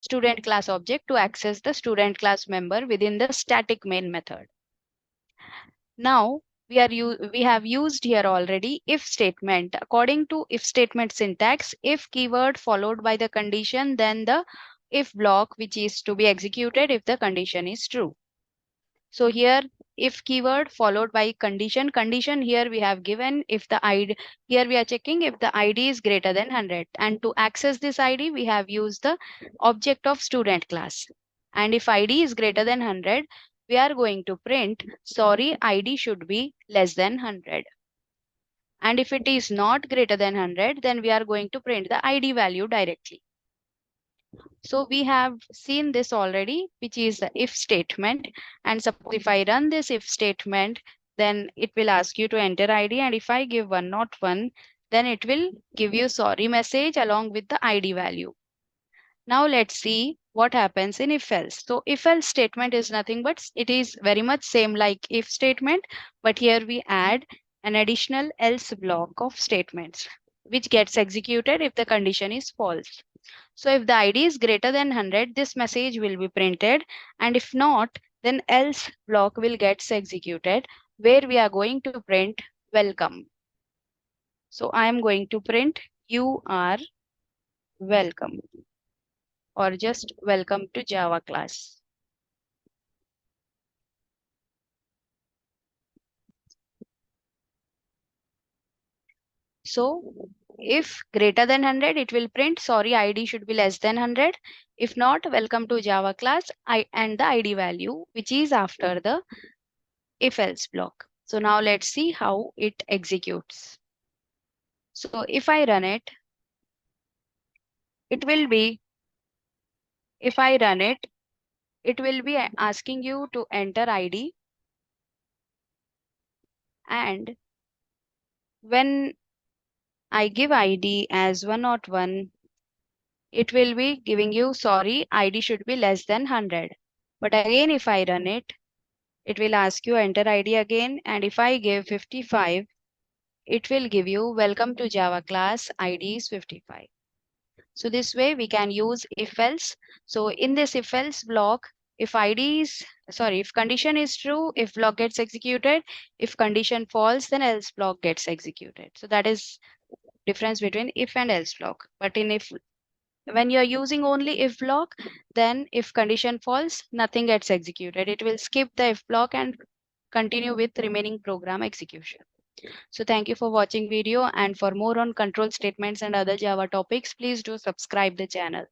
student class object to access the student class member within the static main method. Now we have used here already if statement. According to if statement syntax, if keyword followed by the condition, then the if block which is to be executed if the condition is true. So here if keyword followed by condition. Condition here we have given if the ID, here we are checking if the ID is greater than 100, and to access this ID we have used the object of student class. And if ID is greater than 100, we are going to print sorry, ID should be less than 100. And if it is not greater than 100, then we are going to print the ID value directly. So we have seen this already, which is the if statement. And suppose if I run this if statement, then it will ask you to enter ID. And if I give 101, then it will give you sorry message along with the ID value. Now let's see what happens in if else. So if else statement is nothing but it is very much same like if statement, but here we add an additional else block of statements which gets executed if the condition is false. So if the ID is greater than 100, this message will be printed, and if not, then else block will get executed where we are going to print welcome. So I am going to print you are welcome, or just welcome to Java class. So if greater than 100, it will print sorry, ID should be less than 100. If not, welcome to Java class and the ID value, which is after the if else block. So now let's see how it executes. So if I run it, it will be, if I run it, it will be asking you to enter ID. And when I give ID as 101, it will be giving you sorry, ID should be less than 100. But again, if I run it, it will ask you enter ID again. And if I give 55, it will give you welcome to Java class, ID is 55. So this way we can use if else. So in this if else block, if if condition is true, if block gets executed. If condition false, then else block gets executed. So that is difference between if and else block. But in if, when you're using only if block, then if condition false, nothing gets executed. It will skip the if block and continue with remaining program execution. So thank you for watching video, and for more on control statements and other Java topics, please do subscribe the channel.